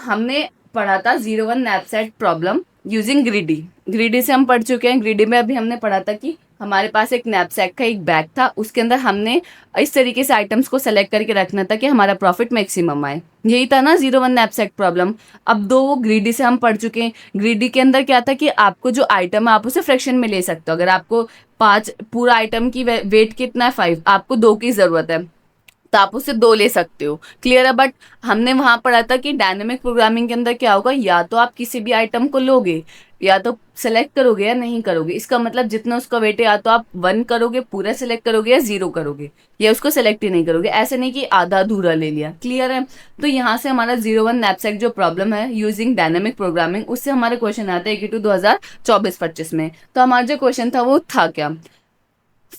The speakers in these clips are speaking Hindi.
हमने पढ़ा था 01 नैपसेट प्रॉब्लम यूजिंग ग्रीडी से हम पढ़ चुके हैं। ग्रीडी में अभी हमने पढ़ा था कि हमारे पास एक नैपसैक का एक बैग था, उसके अंदर हमने इस तरीके से आइटम्स को सेलेक्ट करके रखना था कि हमारा प्रॉफिट मैक्सिमम आए। यही था ना 01 नैपसैक प्रॉब्लम। अब दो वो ग्रीडी से हम पढ़ चुके हैं। ग्रीडी के अंदर क्या था कि आपको जो आइटम है आप उसे फ्रैक्शन में ले सकते हो। अगर आपको 5 पूरा आइटम की वेट कितना है 5, आपको 2 की जरूरत है तो आप उससे 2 ले सकते हो। क्लियर है। बट हमने वहां पढ़ा था कि डायनेमिक प्रोग्रामिंग के अंदर क्या होगा, या तो आप किसी भी आइटम को लोगे या तो सेलेक्ट करोगे या नहीं करोगे। इसका मतलब जितना उसका वेट है या तो आप 1 करोगे, पूरा सेलेक्ट करोगे, या 0 करोगे, या उसको सेलेक्ट ही नहीं करोगे। ऐसे नहीं कि आधा अधूरा ले लिया। क्लियर है। तो यहाँ से हमारा 01 नैपसैक जो प्रॉब्लम है यूजिंग डायनेमिक प्रोग्रामिंग, उससे हमारे क्वेश्चन आते हैं 2024-25 में। तो हमारा जो क्वेश्चन था वो था क्या,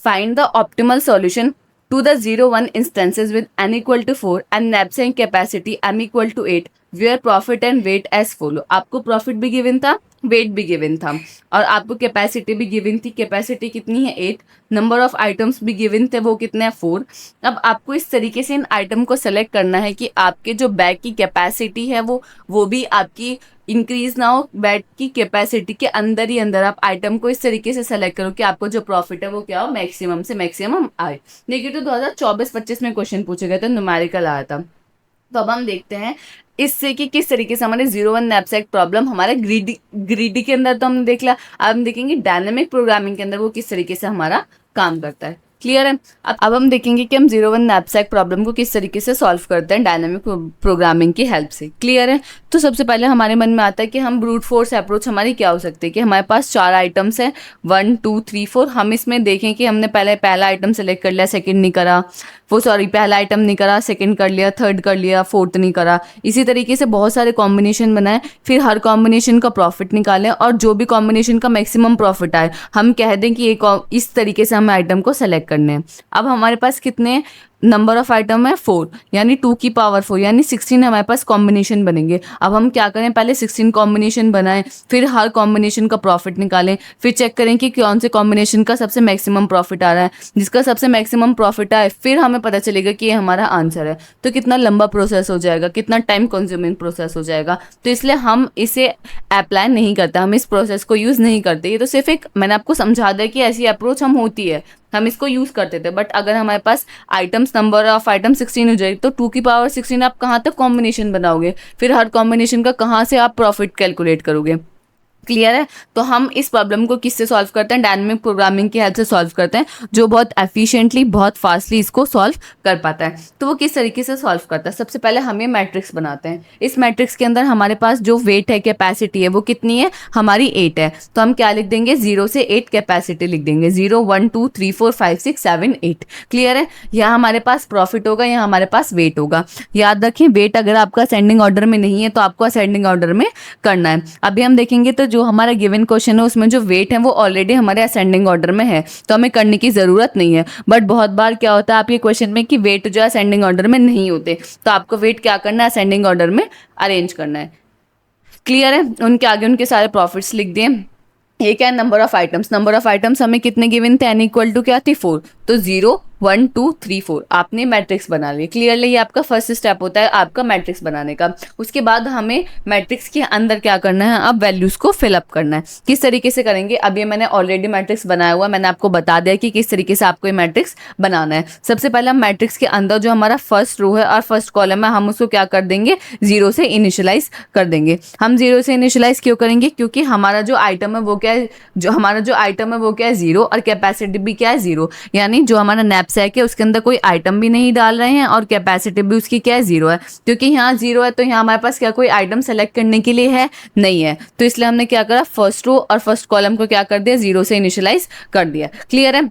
find the optimal solution to the 01 instances with n equal to 4 and knapsack capacity m equal to 8 where profit and weight as follow। आपको प्रॉफिट भी गिवन था, वेट भी गिवन था, और आपको कैपेसिटी भी गिवन थी। कैपेसिटी कितनी है 8, नंबर ऑफ आइटम्स भी गिवन थे, वो कितने हैं 4। अब आपको इस तरीके से इन आइटम को सेलेक्ट करना है कि आपके जो बैग की कैपेसिटी है वो भी आपकी इंक्रीज ना हो। बैग की कैपेसिटी के अंदर ही अंदर आप आइटम को इस तरीके से सेलेक्ट करो कि आपको जो प्रॉफिट है वो क्या हो, मैक्सिमम से मैक्सिमम आए। देखिए तो 2024-25 में क्वेश्चन पूछे गए थे, न्यूमेरिकल आया था। तो अब हम देखते हैं इससे कि किस तरीके से हमारे 01 नैपसैक प्रॉब्लम हमारे ग्रीडी के अंदर तो हमने देख लिया। अब हम देखेंगे डायनेमिक प्रोग्रामिंग के अंदर वो किस तरीके से हमारा काम करता है। क्लियर है। अब हम देखेंगे कि हम 01 नैपसैक प्रॉब्लम को किस तरीके से सॉल्व करते हैं डायनेमिक प्रोग्रामिंग की हेल्प से। क्लियर है। तो सबसे पहले हमारे मन में आता है कि हम ब्रूट फोर्स अप्रोच हमारी क्या हो सकती है, कि हमारे पास 4 आइटम्स हैं 1 2 3 4। हम इसमें देखें कि हमने पहला आइटम सेलेक्ट कर लिया, सेकंड नहीं करा, पहला आइटम नहीं करा, सेकंड कर लिया, थर्ड कर लिया, फोर्थ नहीं करा। इसी तरीके से बहुत सारे कॉम्बिनेशन बनाए, फिर हर कॉम्बिनेशन का प्रॉफिट निकालें और जो भी कॉम्बिनेशन का मैक्सिमम प्रॉफिट आए हम कह दें कि इस तरीके से हमें आइटम को सेलेक्ट करने हैं। अब हमारे पास कितने नंबर ऑफ आइटम है 4, यानी 2 की पावर 4 यानी 16 हमारे पास कॉम्बिनेशन बनेंगे। अब हम क्या करें, पहले 16 कॉम्बिनेशन बनाएं, फिर हर कॉम्बिनेशन का प्रॉफिट निकालें, फिर चेक करें कि कौन से कॉम्बिनेशन का सबसे मैक्सिमम प्रॉफिट आ रहा है। जिसका सबसे मैक्सिमम प्रॉफिट आए फिर हमें पता चलेगा कि ये हमारा आंसर है। तो कितना लंबा प्रोसेस हो जाएगा, कितना टाइम कंज्यूमिंग प्रोसेस हो जाएगा। तो इसलिए हम इसे अप्लाई नहीं करते, हम इस प्रोसेस को यूज़ नहीं करते। ये तो सिर्फ एक मैंने आपको समझा दिया कि ऐसी अप्रोच हम होती है, हम इसको यूज़ करते थे। बट अगर हमारे पास आइटम्स नंबर ऑफ आइटम 16 हो जाएगी तो 2 की पावर 16 आप कहाँ तक कॉम्बिनेशन बनाओगे, फिर हर कॉम्बिनेशन का कहाँ से आप प्रॉफिट कैलकुलेट करोगे। क्लियर है। तो हम इस प्रॉब्लम को किससे सॉल्व करते हैं, डायनेमिक प्रोग्रामिंग की हेल्प से सॉल्व करते हैं, जो बहुत एफिशिएंटली बहुत फास्टली इसको सॉल्व कर पाता है। तो वो किस तरीके से सॉल्व करता है, सबसे पहले हम ये मैट्रिक्स बनाते हैं। इस मैट्रिक्स के अंदर हमारे पास जो वेट है, कैपेसिटी है, वो कितनी है, हमारी 8 है। तो हम क्या लिख देंगे, 0 से 8 कैपेसिटी लिख देंगे, 0 1 2 3 4 5 6 7 8। क्लियर है। यहाँ हमारे पास प्रॉफिट होगा, यहाँ हमारे पास वेट होगा। याद रखें वेट अगर आपका असेंडिंग ऑर्डर में नहीं है तो आपको असेंडिंग ऑर्डर में करना है। अभी हम देखेंगे तो जो हमारा गिवन क्वेश्चन है उसमें जो वेट है वो ऑलरेडी हमारे असेंडिंग ऑर्डर में है, तो हमें करने की जरूरत नहीं है। बट बहुत बार क्या होता है आपके क्वेश्चन में कि वेट जो है असेंडिंग ऑर्डर में नहीं होते, तो आपको वेट क्या करना है, असेंडिंग ऑर्डर में अरेंज करना है। क्लियर है। उनके आगे उनके सारे प्रॉफिट्स लिख दिए। ये क्या है, number of items. Number of items हमें कितने गिवन थे, n इक्वल टू क्या थी 4, तो 0 1 2 3 4 आपने मैट्रिक्स बना लिया। क्लियरली ये आपका फर्स्ट स्टेप होता है आपका मैट्रिक्स बनाने का। उसके बाद हमें मैट्रिक्स के अंदर क्या करना है, अब वैल्यूज को फिलअप करना है। किस तरीके से करेंगे, अब ये मैंने ऑलरेडी मैट्रिक्स बनाया हुआ, मैंने आपको बता दिया कि किस तरीके से आपको ये मैट्रिक्स बनाना है। सबसे पहले हम मैट्रिक्स के अंदर जो हमारा फर्स्ट रो है और फर्स्ट कॉलम है हम उसको क्या कर देंगे, 0 से इनिशियलाइज कर देंगे। हम 0 से इनिशियलाइज क्यों करेंगे, क्योंकि हमारा जो आइटम है वो क्या है, जो हमारा जो आइटम है वो क्या है 0 और कैपेसिटी भी क्या है 0, यानी जो हमारा नैपसैक है उसके अंदर कोई आइटम भी नहीं डाल रहे हैं और कैपेसिटी भी उसकी क्या है 0 है। क्योंकि यहाँ 0 है तो यहाँ हमारे पास क्या कोई आइटम सेलेक्ट करने के लिए है नहीं है, तो इसलिए हमने क्या करा, फर्स्ट रो और फर्स्ट कॉलम को क्या कर दिया, 0 से इनिशियलाइज कर दिया। क्लियर है।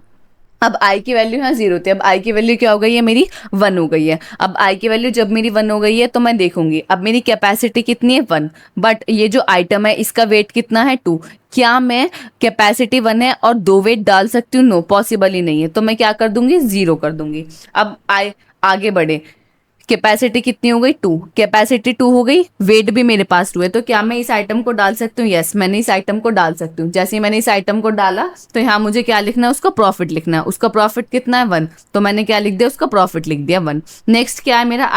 अब i की वैल्यू यहाँ 0 थी, अब i की वैल्यू क्या हो गई है, मेरी 1 हो गई है। अब i की वैल्यू जब मेरी 1 हो गई है तो मैं देखूंगी अब मेरी कैपेसिटी कितनी है 1, बट ये जो आइटम है इसका वेट कितना है 2। क्या मैं कैपेसिटी 1 है और 2 वेट डाल सकती हूँ, नो पॉसिबल ही नहीं है, तो मैं क्या कर दूंगी 0 कर दूंगी। अब आगे बढ़े, कैपेसिटी कितनी हो गई 2, कैपेसिटी 2 हो गई, वेट भी मेरे पास 2 है, तो क्या मैं इस आइटम को डाल सकती हूँ, यस मैंने इस आइटम को डाल सकती हूँ। जैसे ही मैंने इस आइटम को डाला तो यहाँ मुझे क्या लिखना है, उसका प्रॉफिट लिखना है। उसका प्रॉफिट कितना है 1, तो मैंने क्या लिख दिया, उसका प्रॉफिट लिख दिया 1। नेक्स्ट क्या है मेरा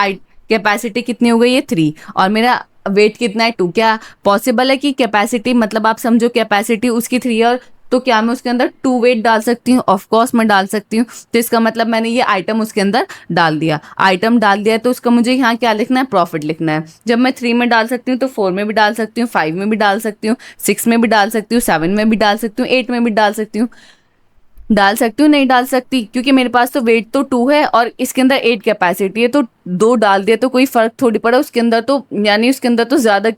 कैपेसिटी कितनी हो गई है 3 और मेरा वेट कितना है 2, क्या पॉसिबल है कि कैपेसिटी, मतलब आप समझो कैपेसिटी उसकी 3 है, और तो क्या मैं उसके अंदर 2 वेट डाल सकती हूँ? ऑफ कोर्स मैं डाल सकती हूँ। तो इसका मतलब मैंने ये आइटम उसके अंदर डाल दिया, आइटम डाल दिया, तो उसका मुझे यहाँ क्या लिखना है? प्रॉफिट लिखना है। जब मैं 3 में डाल सकती हूँ तो 4 में भी डाल सकती हूँ, 5 में भी डाल सकती हूँ, 6 में भी डाल सकती हूँ, 7 में भी डाल सकती हूँ, 8 में भी डाल सकती हूँ। डाल सकती हूँ, नहीं डाल सकती, क्योंकि मेरे पास तो वेट तो 2 है और इसके अंदर 8 कैपेसिटी है, तो 2 डाल दिया तो कोई फर्क थोड़ी पड़ा उसके अंदर, तो यानी उसके अंदर तो ज्यादा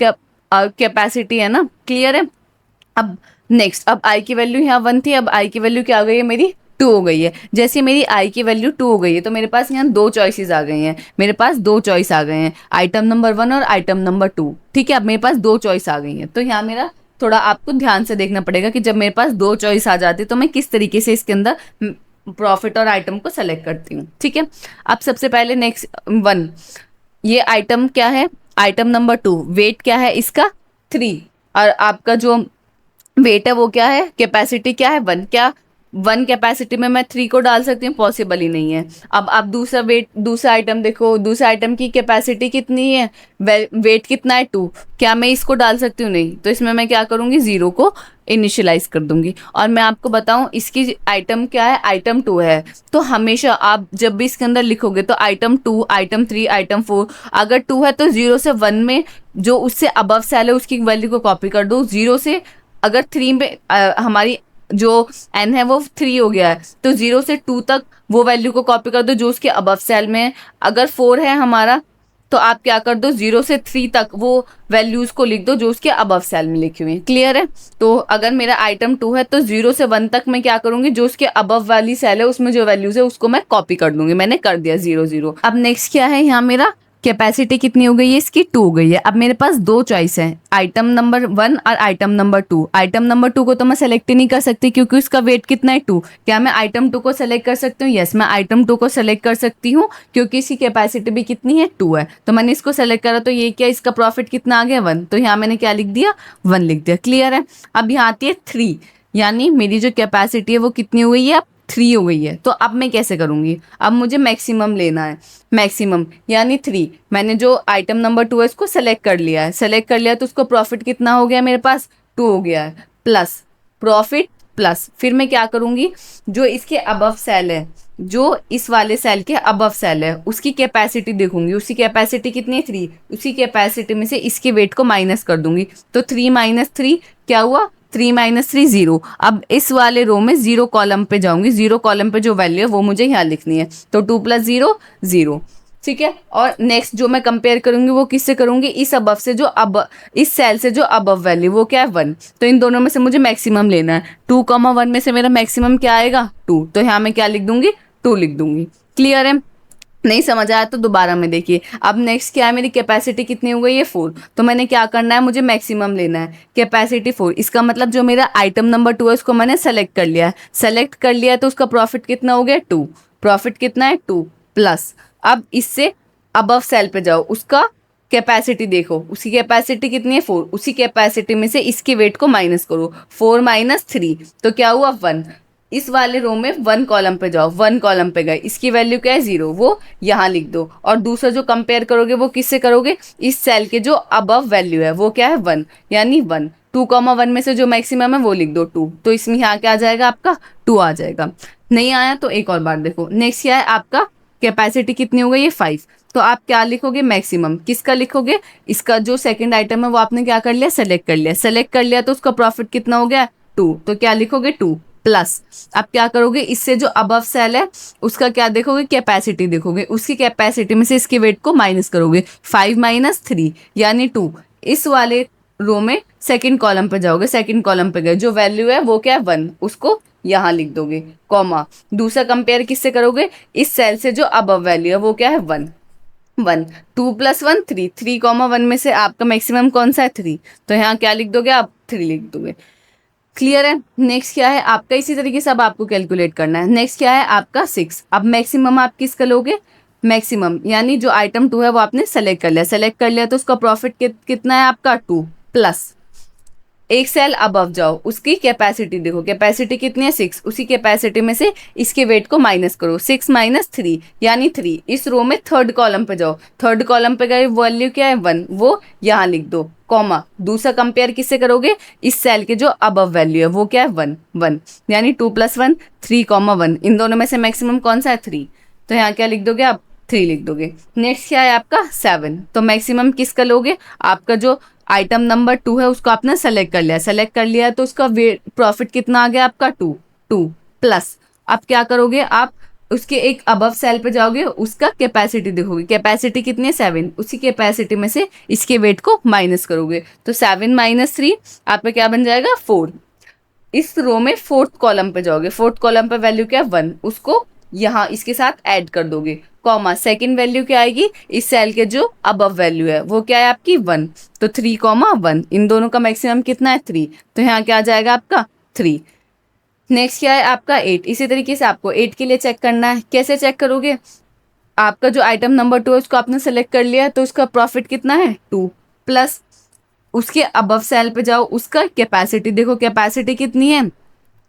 कैपेसिटी है ना। क्लियर है? अब नेक्स्ट, अब आई की वैल्यू यहाँ 1 थी, अब आई की वैल्यू क्या हो गई है मेरी? 2 हो गई है। जैसे मेरी आई की वैल्यू 2 हो गई है तो मेरे पास यहाँ 2 चॉइसेस आ गई हैं, मेरे पास 2 चॉइस आ गए हैं, आइटम नंबर 1 और आइटम नंबर 2। ठीक है, अब मेरे पास 2 चॉइस आ गई हैं, तो यहाँ मेरा थोड़ा आपको ध्यान से देखना पड़ेगा कि जब मेरे पास 2 चॉइस आ जाती है तो मैं किस तरीके से इसके अंदर प्रॉफिट और आइटम को सेलेक्ट करती हूँ। ठीक है, अब सबसे पहले नेक्स्ट 1, ये आइटम क्या है? आइटम नंबर 2, वेट क्या है इसका? 3, और आपका जो वेट है वो क्या है? कैपेसिटी क्या है? 1। क्या 1 कैपेसिटी में मैं 3 को डाल सकती हूँ? पॉसिबल ही नहीं है। अब आप दूसरा वेट, दूसरा आइटम देखो, दूसरा आइटम की कैपेसिटी कितनी है? वेट कितना है? 2। क्या मैं इसको डाल सकती हूँ? नहीं। तो इसमें मैं क्या करूँगी? 0 को इनिशियलाइज कर दूंगी। और मैं आपको बताऊं, इसकी आइटम क्या है? आइटम 2 है। तो हमेशा आप जब भी इसके अंदर लिखोगे तो आइटम 2, आइटम 3, आइटम 4, अगर 2 है तो 0 से 1 में जो उससे अबव सेल है उसकी वैल्यू को कॉपी कर दो। 0 से अगर 3 में हमारी जो n है वो 3 हो गया है, तो 0 से 2 तक वो वैल्यू को कॉपी कर दो जो उसके अबव सेल में है। अगर 4 है हमारा तो आप क्या कर दो? 0 से 3 तक वो वैल्यूज को लिख दो जो उसके अबव सेल में लिखी हुई है। क्लियर है? तो अगर मेरा आइटम 2 है तो 0 से 1 तक मैं क्या करूंगी? जो उसके अबव वाली सेल है उसमें जो वैल्यूज है उसको मैं कॉपी कर दूंगी। मैंने कर दिया 0 0। अब नेक्स्ट क्या है? यहाँ मेरा कैपेसिटी कितनी हो गई है? इसकी 2 हो गई है। अब मेरे पास 2 चॉइस है, आइटम नंबर 1 और आइटम नंबर 2। आइटम नंबर 2 को तो मैं सेलेक्ट ही नहीं कर सकती क्योंकि उसका वेट कितना है? 2। क्या मैं आइटम 2 को सेलेक्ट कर सकती हूँ? यस, मैं आइटम 2 को सेलेक्ट कर सकती हूँ क्योंकि इसकी कैपेसिटी भी कितनी है? 2 है। तो मैंने इसको सेलेक्ट करा, तो ये क्या, इसका प्रॉफिट कितना आ गया? 1। तो यहाँ मैंने क्या लिख दिया? 1 लिख दिया। क्लियर है? अब यहाँ आती है 3, यानी मेरी जो कैपेसिटी है वो कितनी हो गई है? अब 3 हो गई है। तो अब मैं कैसे करूंगी? अब मुझे मैक्सिमम लेना है। मैक्सिमम यानी 3। मैंने जो आइटम नंबर 2 है उसको सेलेक्ट कर लिया है, सेलेक्ट कर लिया तो उसको प्रॉफिट कितना हो गया मेरे पास? 2 हो गया है। प्लस प्रॉफिट प्लस, फिर मैं क्या करूंगी? जो इसके अबव सेल है, जो इस वाले सेल के अबव सेल है उसकी कैपेसिटी देखूंगी। उसकी कैपेसिटी कितनी है? 3। उसी कैपेसिटी में से इसके वेट को माइनस कर दूंगी। तो 3 माइनस 3 क्या हुआ? 3 माइनस 3 0। अब इस वाले रो में 0 कॉलम पे जाऊंगी, 0 कॉलम पे जो वैल्यू है वो मुझे यहाँ लिखनी है। तो 2 + 0 0। ठीक है, और नेक्स्ट जो मैं कंपेयर करूंगी वो किससे करूंगी? इस अबव से, जो अब इस सेल से जो अबव वैल्यू वो क्या है? 1। तो इन दोनों में से मुझे मैक्सिमम लेना है। 2, 1 में से मेरा मैक्सिमम क्या आएगा? 2। तो यहाँ मैं क्या लिख दूंगी? 2 लिख दूंगी। क्लियर है? नहीं समझ आया तो दोबारा में देखिए। अब नेक्स्ट क्या है? मेरी कैपेसिटी कितनी हो गई है? 4। तो मैंने क्या करना है? मुझे मैक्सिमम लेना है। कैपेसिटी 4, इसका मतलब जो मेरा आइटम नंबर 2 है उसको मैंने सेलेक्ट कर लिया है। सेलेक्ट कर लिया है तो उसका प्रॉफिट कितना हो गया? 2। प्रॉफिट कितना है? 2 प्लस, अब इससे अबव सेल पे जाओ, उसका कैपेसिटी देखो, उसकी कैपेसिटी कितनी है? 4। उसी कैपेसिटी में से इसके वेट को माइनस करो। 4 माइनस 3 तो क्या हुआ? 1। इस वाले रो में 1 कॉलम पे जाओ, 1 कॉलम पे गए, इसकी वैल्यू क्या है? 0, वो यहाँ लिख दो। और दूसरा जो कंपेयर करोगे वो किससे करोगे? इस सेल के जो अबव वैल्यू है वो क्या है? 1, यानी 1। 2, 1 में से जो मैक्सिमम है वो लिख दो 2। तो इसमें यहाँ क्या आ जाएगा? आपका 2 आ जाएगा। नहीं आया तो एक और बार देखो। नेक्स्ट क्या है? आपका कैपेसिटी कितनी हो गई? ये 5। तो आप क्या लिखोगे? मैक्सिमम। किसका लिखोगे? इसका जो सेकंड आइटम है वो आपने क्या कर लिया? सेलेक्ट कर लिया। सेलेक्ट कर लिया तो उसका प्रॉफिट कितना हो गया? 2। तो क्या लिखोगे? 2 प्लस, अब क्या करोगे? इससे जो अबव सेल है उसका क्या देखोगे? कैपेसिटी देखोगे। उसकी कैपेसिटी में से इसके वेट को माइनस करोगे। 5 माइनस 3 यानी 2। इस वाले रो में सेकंड कॉलम पे जाओगे, सेकंड कॉलम पे गए, जो वैल्यू है वो क्या है? 1। उसको यहाँ लिख दोगे, कॉमा। दूसरा कंपेयर किससे करोगे? इस सेल से जो अबव वैल्यू है वो क्या है? 1। 1, 2 + 1 3। 3, 1 में से आपका मैक्सिमम कौन सा है? 3। तो यहाँ क्या लिख दोगे आप? 3 लिख दोगे। क्लियर है? नेक्स्ट क्या है आपका? इसी तरीके से अब आपको कैलकुलेट करना है। नेक्स्ट क्या है आपका? 6। अब मैक्सिमम आप किसका लोगे? मैक्सिमम यानी जो आइटम 2 है वो आपने सेलेक्ट कर लिया। सेलेक्ट कर लिया तो उसका प्रॉफिट कितना है आपका? 2 प्लस एक सेल अबव जाओ, उसकी कैपेसिटी देखो, कैपेसिटी कितनी है 6, उसी कैपेसिटी में से इसके वेट को माइनस करो, 6 माइनस 3 यानी 3। इस रो में थर्ड कॉलम पे जाओ, थर्ड कॉलम पे गए, वैल्यू क्या है 1, वो यहाँ लिख दो, कॉमा, दूसरा कंपेयर किससे करोगे, इस सेल के जो अबव वैल्यू है वो क्या है 1 1, यानी 2 + 1 3, 1, इन दोनों में से मैक्सिमम कौन सा है 3, तो यहाँ क्या लिख दोगे आप 3 लिख दोगे। नेक्स्ट क्या है आपका 7, तो मैक्सिमम किसका लोगे, आपका जो आइटम नंबर 2 है उसको आपने सेलेक्ट कर लिया, सेलेक्ट कर लिया तो उसका वेट प्रॉफिट कितना आ गया आपका 2 2 प्लस, अब क्या करोगे आप उसके एक अबव सेल पे जाओगे, उसका कैपेसिटी देखोगे, कैपेसिटी कितनी है 7, उसी कैपेसिटी में से इसके वेट को माइनस करोगे, तो 7 माइनस 3 आप पे क्या बन जाएगा 4। इस रो में फोर्थ कॉलम पे जाओगे, फोर्थ कॉलम पे वैल्यू क्या है 1, उसको यहाँ इसके साथ ऐड कर दोगे, कॉमा, सेकंड वैल्यू क्या आएगी, इस सेल के जो अबव वैल्यू है वो क्या है आपकी 1, तो 3, 1, इन दोनों का मैक्सिमम कितना है 3, तो यहाँ क्या आ जाएगा आपका 3। नेक्स्ट क्या है आपका 8, इसी तरीके से आपको 8 के लिए चेक करना है, कैसे चेक करोगे, आपका जो आइटम नंबर 2 है उसको आपने सेलेक्ट कर लिया, तो उसका प्रॉफिट कितना है 2 प्लस, उसके अबव सेल पे जाओ, उसका कैपेसिटी देखो, कैपेसिटी कितनी है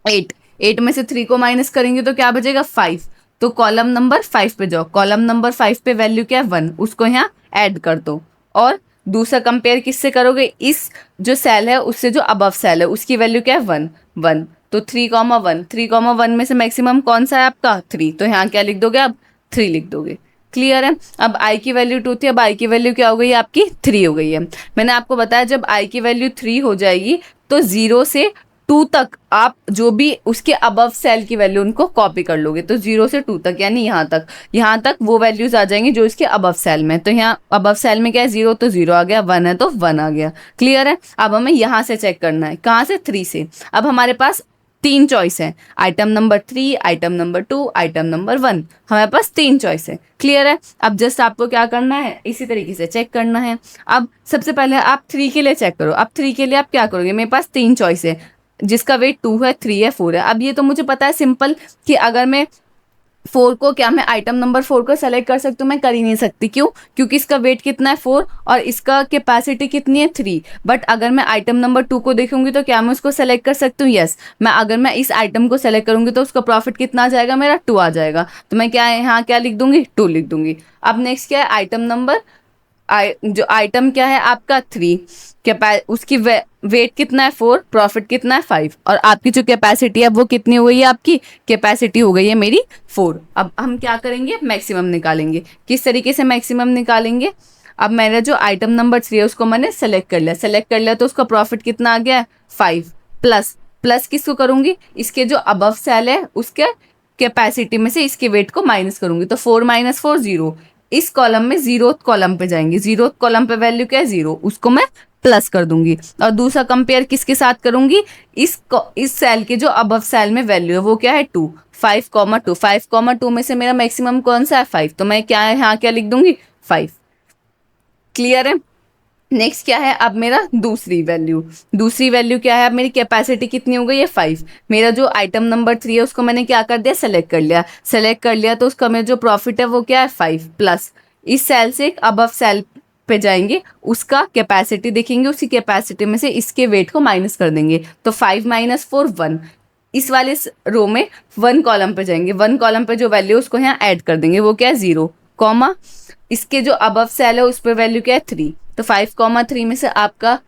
8, 8 में से 3 को माइनस करेंगे तो क्या बचेगा 5, तो कॉलम नंबर 5 पे जाओ, कॉलम नंबर 5 पे वैल्यू क्या है 1, उसको यहाँ ऐड कर दो, और दूसरा कंपेयर किससे करोगे, इस जो सेल है उससे जो अबव सेल है उसकी वैल्यू क्या है 1 1, तो 3, 1, 3, 1 में से मैक्सिमम कौन सा है आपका 3, तो यहाँ क्या लिख दोगे आप 3 लिख दोगे। क्लियर है। अब आई की वैल्यू 2 थी, अब आई की वैल्यू क्या हो गई है आपकी 3 हो गई है। मैंने आपको बताया जब आई की वैल्यू 3 हो जाएगी तो 0 से 2 तक आप जो भी उसके अबव सेल की वैल्यू उनको कॉपी कर लोगे, तो 0 से 2 तक यानी यहाँ तक वो वैल्यूज आ जाएंगी जो इसके अबव सेल में। तो यहाँ अबव सेल में क्या है 0 तो 0 आ गया, 1 है तो 1 आ गया। क्लियर है। अब हमें यहाँ से चेक करना है, कहाँ से 3 से। अब हमारे पास 3 चॉइस है, item number 3, item number 2, item number 1, हमारे पास 3 चॉइस है। क्लियर है। अब जस्ट आपको क्या करना है, इसी तरीके से चेक करना है। अब सबसे पहले आप 3 के लिए चेक करो। अब 3 के लिए आप क्या करोगे, मेरे पास 3 चॉइस है जिसका वेट 2 है, 3 है, 4 है। अब ये तो मुझे पता है सिंपल कि अगर मैं 4 को, क्या मैं आइटम नंबर 4 को सेलेक्ट कर सकती हूँ, मैं कर ही नहीं सकती। क्यों? क्योंकि इसका वेट कितना है 4 और इसका कैपेसिटी कितनी है 3। बट अगर मैं आइटम नंबर 2 को देखूंगी तो क्या मैं उसको सेलेक्ट कर सकती हूँ? यस। मैं अगर मैं इस आइटम को सेलेक्ट करूंगी तो उसका प्रॉफिट कितना आ जाएगा, मेरा 2 आ जाएगा। तो मैं क्या यहाँ क्या लिख दूंगी, 2 लिख दूंगी। अब नेक्स्ट क्या है, आइटम नंबर जो आइटम क्या है आपका 3, उसकी वेट कितना है 4, प्रॉफिट कितना है 5, और आपकी जो कैपेसिटी है वो कितनी हो गई है, आपकी कैपेसिटी हो गई है मेरी 4। अब हम क्या करेंगे, मैक्सिमम निकालेंगे। किस तरीके से मैक्सिमम निकालेंगे, अब मेरा जो आइटम नंबर 3 है उसको मैंने सेलेक्ट कर लिया तो उसका प्रॉफिट कितना आ गया है 5 प्लस किसको करूंगी, इसके जो अबव सेल है उसके कैपेसिटी में से इसके वेट को माइनस करूंगी, तो 4 - 4 0। इस कॉलम में 0th कॉलम पे जाएंगे, 0th कॉलम पे वैल्यू क्या है 0, उसको मैं प्लस कर दूंगी। और दूसरा कंपेयर किसके साथ करूंगी, इस सेल के जो अबव सेल में वैल्यू है वो क्या है 2, 5, 5, 2 में से मेरा मैक्सिमम कौन सा है 5, तो मैं क्या है यहाँ क्या लिख दूंगी 5। क्लियर है। नेक्स्ट क्या है, अब मेरा दूसरी वैल्यू क्या है, अब मेरी कैपेसिटी कितनी हो गई है 5। मेरा जो आइटम नंबर 3 है उसको मैंने क्या कर दिया, सेलेक्ट कर लिया तो उसका मेरा जो प्रॉफिट है वो क्या है 5 प्लस, इस सेल से एक अबव सेल पे जाएंगे, उसका कैपेसिटी देखेंगे, उसी कैपेसिटी में से इसके वेट को माइनस कर देंगे, तो 5 - 4 1। इस वाले रो में 1 कॉलम पे जाएंगे, 1 कॉलम पे जो वैल्यू उसको यहाँ ऐड कर देंगे, वो क्या है 0, कॉमा, इसके जो अबव सेल है उस पर वैल्यू क्या है 3, तो 5, 3 में से आपका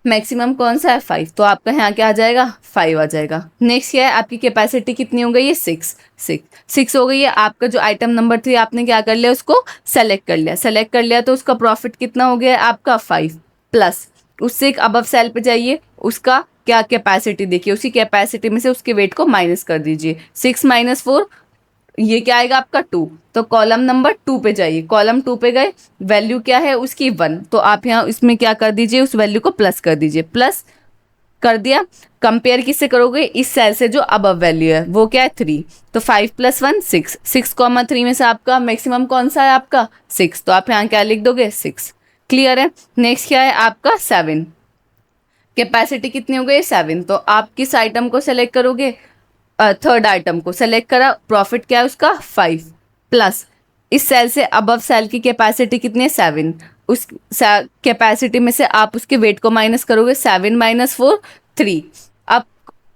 मैक्सिमम कौन सा है 5, तो आपका यहाँ क्या आ जाएगा 5 आ जाएगा। नेक्स्ट क्या है, आपकी कैपेसिटी कितनी हो गई है 6 हो गई है। आपका जो आइटम नंबर 3 आपने क्या कर लिया, उसको सेलेक्ट कर लिया तो उसका प्रॉफिट कितना हो गया है आपका 5 प्लस, उससे एक अबव सेल पे जाइए, उसका क्या कैपेसिटी देखिए, उसी कैपेसिटी में से उसके वेट को माइनस कर दीजिए, 6 - 4 ये क्या आएगा आपका 2, तो कॉलम नंबर 2 पे जाइए, कॉलम 2 पे गए, वैल्यू क्या है उसकी 1, तो आप यहाँ इसमें क्या कर दीजिए, उस वैल्यू को प्लस कर दीजिए, प्लस कर दिया। कंपेयर किससे करोगे, इस सेल से जो अबव वैल्यू है वो क्या है 3, तो 5 + 1 6, 6, 3 में से आपका मैक्सिमम कौन सा है आपका 6, तो आप यहाँ क्या लिख दोगे 6। क्लियर है। नेक्स्ट क्या है आपका 7, कैपेसिटी कितनी हो गई 7, तो आप किस आइटम को सेलेक्ट करोगे, थर्ड आइटम को सेलेक्ट करा, प्रॉफिट क्या है उसका 5 प्लस, इस सेल से अबव सेल की कैपेसिटी कितनी है 7, उस कैपेसिटी में से आप उसके वेट को माइनस करोगे, 7 माइनस 4 3। अब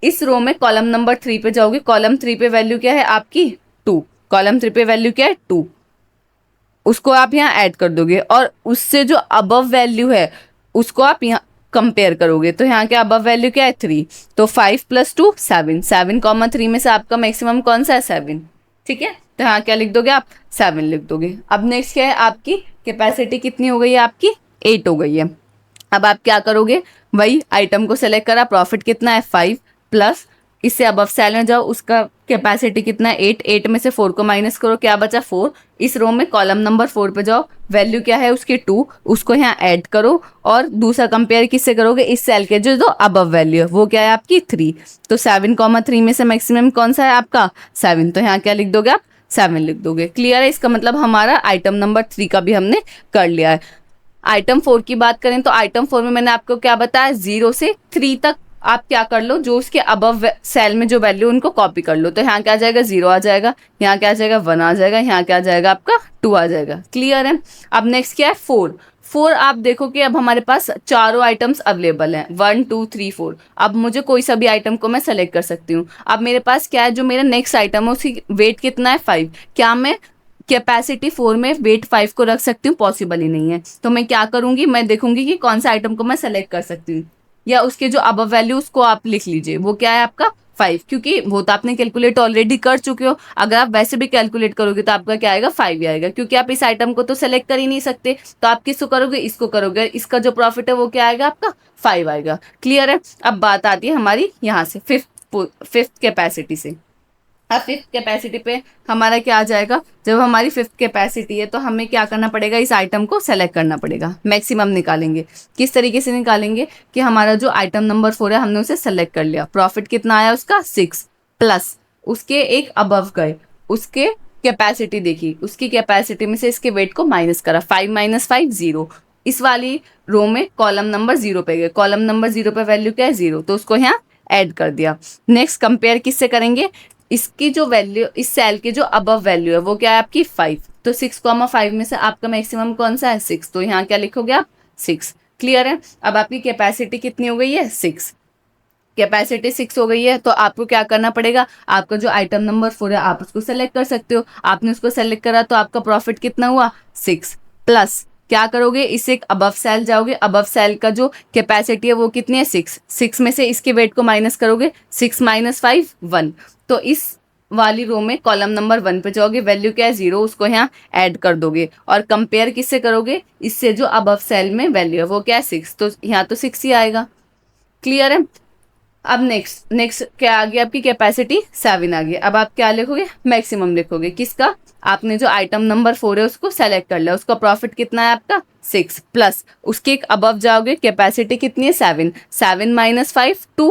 इस रो में कॉलम नंबर 3 पे जाओगे, कॉलम 3 पे वैल्यू क्या है आपकी 2, कॉलम 3 पे वैल्यू क्या है 2, उसको आप यहाँ ऐड कर दोगे और उससे जो अबव वैल्यू है उसको आप यहाँ कंपेयर करोगे। तो यहाँ के अबव वैल्यू क्या है 3, तो 5 + 2 7, 7,3 में से आपका मैक्सिमम कौन सा है 7, ठीक है। तो यहाँ क्या लिख दोगे आप 7 लिख दोगे। अब नेक्स्ट क्या है आपकी कैपेसिटी कितनी हो गई है आपकी 8 हो गई है। अब आप क्या करोगे, वही आइटम को सेलेक्ट करा, प्रॉफिट कितना है 5 प्लस इससे अबव सेल में जाओ, उसका कैपेसिटी कितना है 8, 8 में से 4 को माइनस करो, क्या बचा 4। इस रो में कॉलम नंबर 4 पे जाओ, वैल्यू क्या है उसकी 2, उसको यहाँ ऐड करो और दूसरा कंपेयर किससे करोगे, इस सेल के जो अबव वैल्यू है वो क्या है आपकी 3। तो 7,3 में से मैक्सिमम कौन सा है आपका 7, तो यहाँ क्या लिख दोगे आप 7 लिख दोगे। क्लियर है, इसका मतलब हमारा आइटम नंबर 3 का भी हमने कर लिया है। आइटम 4 की बात करें तो आइटम 4 में मैंने आपको क्या बताया, 0 से 3 तक आप क्या कर लो, जो उसके अबव सेल में जो वैल्यू उनको कॉपी कर लो। तो यहाँ क्या आ जाएगा 0 आ जाएगा, यहाँ क्या आ जाएगा 1 आ जाएगा, यहाँ क्या आ जाएगा आपका 2 आ जाएगा। क्लियर है। अब नेक्स्ट क्या है 4। 4 आप देखो कि अब हमारे पास चारों आइटम्स अवेलेबल हैं, 1 2 3 4। अब मुझे कोई सा भी आइटम को मैं सेलेक्ट कर सकती हूँ। अब मेरे पास क्या है, जो मेरा नेक्स्ट आइटम है उसकी वेट कितना है 5, क्या मैं कैपेसिटी 4 में वेट 5 को रख सकती हूँ, पॉसिबल ही नहीं है। तो मैं क्या करूंगी, मैं देखूंगी कि कौन सा आइटम को मैं सेलेक्ट कर सकती हूँ, या उसके जो अब वैल्यू उसको आप लिख लीजिए, वो क्या है आपका 5, क्योंकि वो तो आपने कैलकुलेट ऑलरेडी कर चुके हो। अगर आप वैसे भी कैलकुलेट करोगे तो आपका क्या आएगा 5 ही आएगा, क्योंकि आप इस आइटम को तो सेलेक्ट कर ही नहीं सकते। तो आप किसको करोगे, इसको करोगे, इसका जो प्रॉफिट है वो क्या आएगा आपका 5 आएगा। क्लियर है। अब बात आती है हमारी यहाँ से फिफ्थ कैपेसिटी से। अब फिफ्थ कैपेसिटी पे हमारा क्या आ जाएगा, जब हमारी फिफ्थ कैपेसिटी है तो हमें क्या करना पड़ेगा, इस आइटम को सेलेक्ट करना पड़ेगा, मैक्सिमम निकालेंगे। किस तरीके से निकालेंगे कि हमारा जो आइटम नंबर 4 है हमने उसे सेलेक्ट कर लिया, प्रॉफिट कितना आया उसका 6 प्लस उसके एक अबव गए, उसके कैपेसिटी देखी, उसकी कैपेसिटी में से इसके वेट को माइनस करा, 5 - 5 0। इस वाली रो में कॉलम नंबर 0 पे गए, कॉलम नंबर 0 पे वैल्यू क्या है 0, तो उसको यहाँ ऐड कर दिया। नेक्स्ट कंपेयर किससे करेंगे, इसकी जो वैल्यू, इस सेल की जो अबव वैल्यू है वो क्या है आपकी 5, तो 6,5 में से आपका मैक्सिमम कौन सा है 6, तो यहाँ क्या लिखोगे आप 6। क्लियर है। अब आपकी कैपेसिटी कितनी हो गई है 6, कैपेसिटी 6 हो गई है, तो आपको क्या करना पड़ेगा, आपका जो आइटम नंबर 4 है आप उसको सेलेक्ट कर सकते हो। आपने उसको सेलेक्ट करा तो आपका प्रॉफिट कितना हुआ 6 प्लस क्या करोगे, इससे एक अबव सेल जाओगे, अबव सेल का जो कैपेसिटी है वो कितनी है 6, 6 में से इसके वेट को माइनस करोगे, 6 - 5 1। तो इस वाली रो में कॉलम नंबर 1 पे जाओगे, वैल्यू क्या है 0, उसको यहाँ ऐड कर दोगे और कंपेयर किससे करोगे, इससे जो अबव सेल में वैल्यू है वो क्या है 6, तो यहाँ तो 6 ही आएगा। क्लियर है। अब नेक्स्ट क्या आ गया, आपकी कैपेसिटी 7 आ गई। अब आप क्या लिखोगे, मैक्सिमम लिखोगे, किसका, आपने जो आइटम नंबर 4 है उसको सेलेक्ट कर लिया, उसका प्रॉफिट कितना है आपका 6 प्लस उसके एक अबव जाओगे, कैपेसिटी कितनी है 7, 7 - 5 2,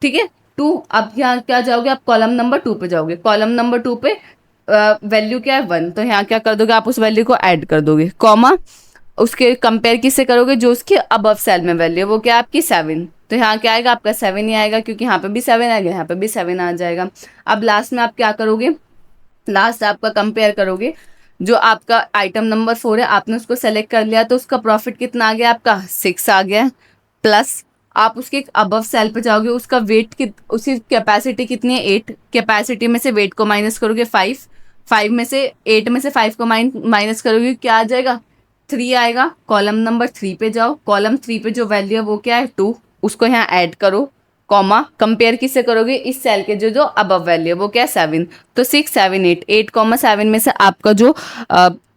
ठीक है 2। अब यहाँ क्या जाओगे, आप कॉलम नंबर 2 पे जाओगे, कॉलम नंबर 2 पे वैल्यू क्या है 1, तो यहाँ क्या कर दोगे, आप उस वैल्यू को ऐड कर दोगे, कॉमा उसके कंपेयर किससे करोगे, जो उसके अबव सेल में वैल्यू है वो क्या है आपकी 7, तो यहाँ क्या आएगा आपका 7 ही आएगा, क्योंकि यहाँ पे भी 7 आएगा, यहाँ पे भी 7 आ जाएगा। अब लास्ट में आप क्या करोगे, लास्ट आपका कंपेयर करोगे, जो आपका आइटम नंबर 4 है आपने उसको सेलेक्ट कर लिया, तो उसका प्रॉफिट कितना आ गया आपका 6 आ गया, प्लस आप उसके अबव सेल पे जाओगे, उसका वेट उसकी कैपेसिटी कितनी है 8, कैपेसिटी में से वेट को माइनस करोगे 5, 5 में से 8 में से 5 को माइनस करोगे, क्या आ जाएगा 3 आएगा। कॉलम नंबर 3 पे जाओ, कॉलम 3 पे जो वैल्यू है वो क्या है 2, उसको यहाँ ऐड करो, कॉमा कंपेयर किससे करोगे, इस सेल के जो अबव वैल्यू है वो क्या है 7, तो 6 7 8, 8,7 में से आपका जो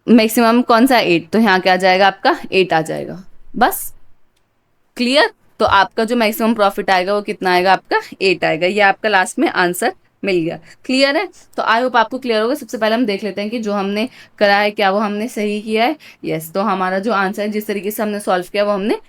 मैक्सिमम कौन सा 8, तो यहाँ क्या आ जाएगा आपका 8 आ जाएगा। बस क्लियर। तो आपका जो मैक्सिमम प्रॉफिट आएगा वो कितना आएगा आपका 8 आएगा। ये आपका लास्ट में आंसर मिल गया। क्लियर है। तो आई होप आपको क्लियर होगा। सबसे पहले हम देख लेते हैं कि जो हमने करा है क्या वो हमने सही किया है। यस, तो हमारा जो आंसर है जिस तरीके से हमने सॉल्व किया वो हमने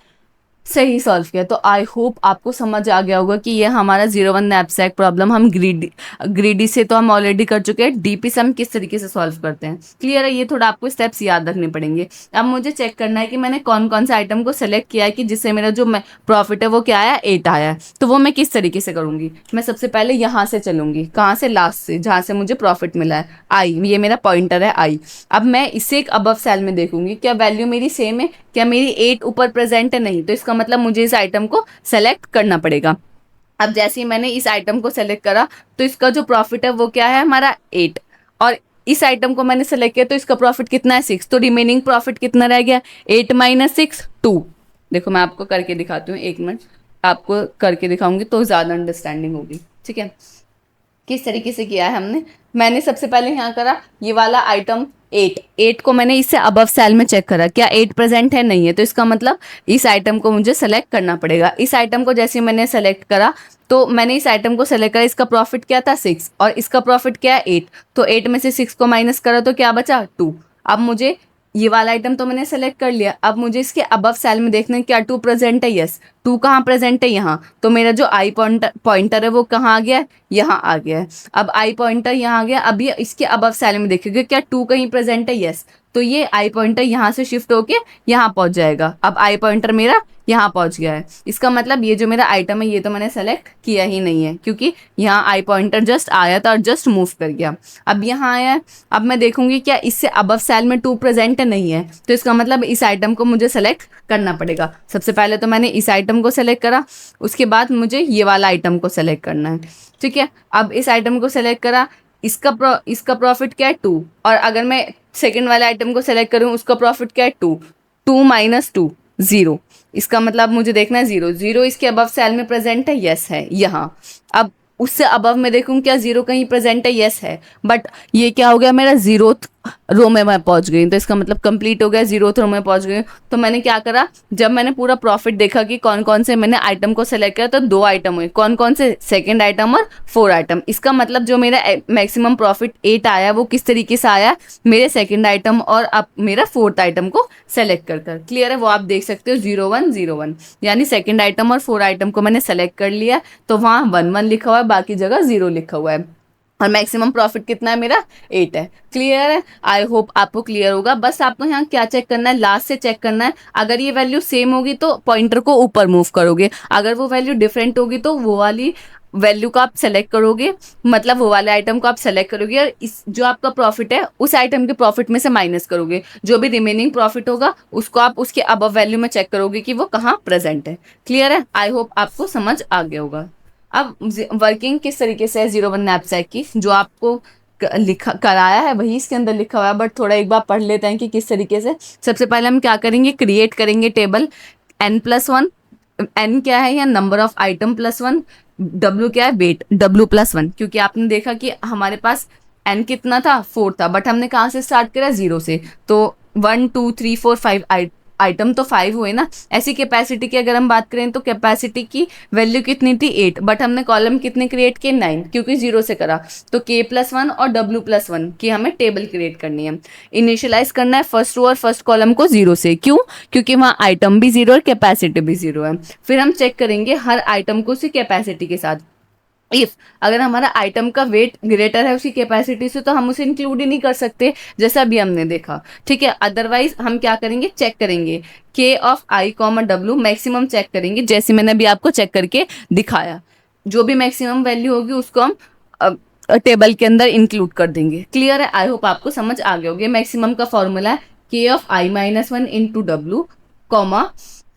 सही सॉल्व किया। तो आई होप आपको समझ आ गया होगा कि ये हमारा 01 नैपसैक प्रॉब्लम हम ग्रीडी से तो हम ऑलरेडी कर चुके हैं, डीपी से हम किस तरीके से सॉल्व करते हैं। क्लियर है? ये थोड़ा आपको स्टेप्स याद रखने पड़ेंगे। अब मुझे चेक करना है कि मैंने कौन कौन से आइटम को सेलेक्ट किया है कि जिससे मेरा जो प्रॉफिट है वो क्या आया, 8 आया है। तो वो मैं किस तरीके से करूंगी, मैं सबसे पहले यहाँ से चलूंगी, कहाँ से, लास्ट से, जहाँ से मुझे प्रॉफिट मिला है, आई, ये मेरा पॉइंटर है आई। अब मैं इससे एक अबव सेल में देखूंगी क्या वैल्यू मेरी सेम है, क्या मेरी 8 ऊपर प्रेजेंट है, नहीं, तो इसका मतलब मुझे इस आइटम को सेलेक्ट करना पड़ेगा। अब जैसे ही मैंने इस आइटम को सेलेक्ट करा तो इसका जो प्रॉफिट है वो क्या है हमारा 8, और इस आइटम को मैंने सेलेक्ट किया तो इसका प्रॉफिट कितना है 6, तो रिमेनिंग प्रॉफिट कितना रह गया 8 माइनस 6 2। देखो मैं आपको करके दिखाती हूँ, एक मिनट, आपको करके दिखाऊंगी तो ज़्यादा अंडरस्टैंडिंग होगी। ठीक है, किस तरीके से किया है हमने, मैंने सबसे पहले यहाँ करा ये वाला आइटम 8 को मैंने इससे अबव सेल में चेक करा क्या 8 प्रेजेंट है, नहीं है, तो इसका मतलब इस आइटम को मुझे सेलेक्ट करना पड़ेगा। इस आइटम को जैसे मैंने सेलेक्ट करा तो मैंने इस आइटम को सेलेक्ट करा, इसका प्रॉफिट क्या था 6 और इसका प्रॉफिट क्या है 8, तो 8 में से 6 को माइनस करा तो क्या बचा 2। अब मुझे ये वाला आइटम तो मैंने सेलेक्ट कर लिया, अब मुझे इसके अबव सेल में देखना है क्या 2 प्रेजेंट है, यस, 2 कहाँ प्रेजेंट है यहाँ, तो मेरा जो आई पॉइंटर है वो कहाँ आ गया है, यहाँ आ गया है। अब आई पॉइंटर यहाँ आ गया, अब ये इसके अबव सेल में देखेंगे क्या 2 कहीं प्रेजेंट है, यस, तो ये आई पॉइंटर यहाँ से शिफ्ट होके यहाँ पहुंच जाएगा। अब आई पॉइंटर मेरा यहाँ पहुंच गया है, इसका मतलब ये जो मेरा आइटम है ये तो मैंने सेलेक्ट किया ही नहीं है क्योंकि यहाँ आई पॉइंटर जस्ट आया था और जस्ट मूव कर गया। अब यहाँ आया है, अब मैं देखूंगी क्या इससे अबव सेल में 2 प्रेजेंट नहीं है, तो इसका मतलब इस आइटम को मुझे सेलेक्ट करना पड़ेगा। सबसे पहले तो मैंने इस आइटम को सेलेक्ट करा, उसके बाद मुझे ये वाला आइटम को सेलेक्ट करना है। ठीक है, अब इस आइटम को सेलेक्ट करा, इसका प्रॉफिट क्या है 2, और अगर मैं सेकंड वाले आइटम को सेलेक्ट करूं उसका प्रॉफिट क्या है 2, 2 माइनस 2 0, इसका मतलब मुझे देखना है 0, 0 इसके अबव सेल में प्रेजेंट है, यस है यहाँ। अब उससे अबव में देखूं क्या 0 कहीं प्रेजेंट है, यस है, बट ये क्या हो गया मेरा 0th रो में मैं पहुंच गई, तो इसका मतलब कंप्लीट हो गया, 0th रो में पहुंच गई। तो मैंने क्या करा, जब मैंने पूरा प्रॉफिट देखा कि कौन कौन से मैंने आइटम को सेलेक्ट किया तो 2 आइटम हुए, कौन कौन से, सेकंड आइटम और 4 आइटम। इसका मतलब जो मेरा मैक्सिमम प्रॉफिट 8 आया वो किस तरीके से आया, मेरे सेकंड आइटम और अब मेरा 4th आइटम को सेलेक्ट कर कर। क्लियर है? वो आप देख सकते हो 0101, यानी सेकंड आइटम और 4 आइटम को मैंने सेलेक्ट कर लिया तो वहाँ 11 लिखा हुआ है, बाकी जगह 0 लिखा हुआ है, और मैक्सिमम प्रॉफिट कितना है मेरा 8 है। क्लियर है? आई होप आपको क्लियर होगा। बस आपको यहाँ क्या चेक करना है, लास्ट से चेक करना है, अगर ये वैल्यू सेम होगी तो पॉइंटर को ऊपर मूव करोगे, अगर वो वैल्यू डिफरेंट होगी तो वो वाली वैल्यू को आप सेलेक्ट करोगे, मतलब वो वाले आइटम को आप सेलेक्ट करोगे और इस जो आपका प्रॉफिट है उस आइटम के प्रॉफिट में से माइनस करोगे, जो भी रिमेनिंग प्रॉफिट होगा उसको आप उसके अबव वैल्यू में चेक करोगे कि वो कहाँ प्रेजेंट है। क्लियर है? आई होप आपको समझ आ गया होगा। अब वर्किंग किस तरीके से है 01 नैपसैक की, जो आपको लिखा कराया है वही इसके अंदर लिखा हुआ है, बट थोड़ा एक बार पढ़ लेते हैं कि किस तरीके से। सबसे पहले हम क्या करेंगे, क्रिएट करेंगे टेबल n+1, n क्या है, या नंबर ऑफ आइटम +1, w क्या है, वेट, w+1, क्योंकि आपने देखा कि हमारे पास n कितना था 4 था, बट हमने कहाँ से स्टार्ट करा 0 से, तो 1 2 3 4 5 आइटम तो 5 हुए ना। ऐसी कैपेसिटी की अगर हम बात करें तो कैपेसिटी की वैल्यू कितनी थी 8, बट हमने कॉलम कितने क्रिएट किए 9, क्योंकि 0 से करा, तो k+1 और w+1 की हमें टेबल क्रिएट करनी है। इनिशियलाइज करना है फर्स्ट रो और फर्स्ट कॉलम को 0 से, क्यों, क्योंकि वहाँ आइटम भी 0 और कैपेसिटी भी 0 है। फिर हम चेक करेंगे हर आइटम को उसी कैपेसिटी के साथ, इफ अगर हमारा आइटम का वेट ग्रेटर है उसकी कैपेसिटी से तो हम उसे इंक्लूड ही नहीं कर सकते, जैसा अभी हमने देखा। ठीक है, अदरवाइज हम क्या करेंगे, चेक करेंगे k of i, w maximum check करेंगे, जैसे मैंने अभी आपको चेक करके दिखाया, जो भी मैक्सिमम वैल्यू होगी उसको हम टेबल के अंदर इंक्लूड कर देंगे। क्लियर है? आई होप आपको समझ आ गया होगा। मैक्सिमम का फॉर्मूला है k of i-1 into w, comma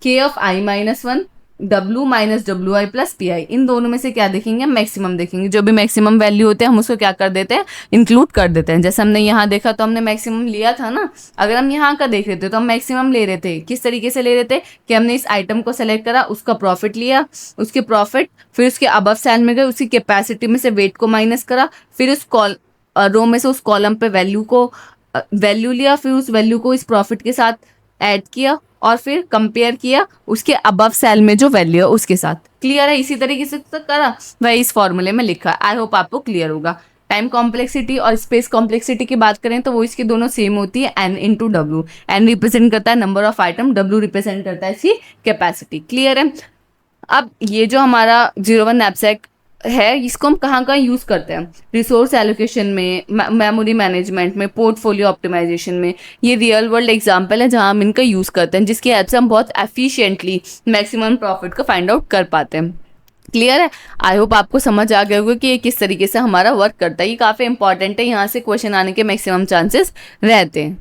k of i-1 w minus W I plus P I, इन दोनों में से क्या देखेंगे, मैक्सिमम देखेंगे, जो भी मैक्सिमम वैल्यू होते हैं हम उसको क्या कर देते हैं, इंक्लूड कर देते हैं। जैसे हमने यहाँ देखा तो हमने मैक्सिमम लिया था ना, अगर हम यहाँ का देख रहे थे तो हम मैक्सिमम ले रहे थे, किस तरीके से ले रहे थे कि हमने इस आइटम को सेलेक्ट करा, उसका प्रॉफिट लिया, उसके प्रॉफिट, फिर उसके अबव सेल में गए, उसकी कैपेसिटी में से वेट को माइनस करा, फिर उस रो में से उस कॉलम पे वैल्यू लिया, फिर उस वैल्यू को इस प्रॉफिट के साथ ऐड किया और फिर कंपेयर किया उसके अबव सेल में जो वैल्यू है उसके साथ। क्लियर है? इसी तरीके से तो करा, वह इस फॉर्मूले में लिखा है। आई होप आपको क्लियर होगा। टाइम कॉम्प्लेक्सिटी और स्पेस कॉम्प्लेक्सिटी की बात करें तो वो इसकी दोनों सेम होती है, n into W. N represent करता है number of item, W represent करता है इसकी कैपेसिटी। क्लियर है? अब ये जो हमारा 01 नैपसैक है, इसको हम कहाँ कहाँ यूज़ करते हैं? रिसोर्स एलोकेशन में, मेमोरी मैनेजमेंट में, पोर्टफोलियो ऑप्टिमाइजेशन में। ये रियल वर्ल्ड एग्जांपल है जहाँ हम इनका यूज़ करते हैं, जिसकी हेल्प से हम बहुत एफिशिएंटली मैक्सिमम प्रॉफिट को फाइंड आउट कर पाते हैं। क्लियर है? आई होप आपको समझ आ गया होगा कि ये किस तरीके से हमारा वर्क करता है। ये काफ़ी इंपॉर्टेंट है, यहाँ से क्वेश्चन आने के मैक्सिमम चांसेस रहते हैं।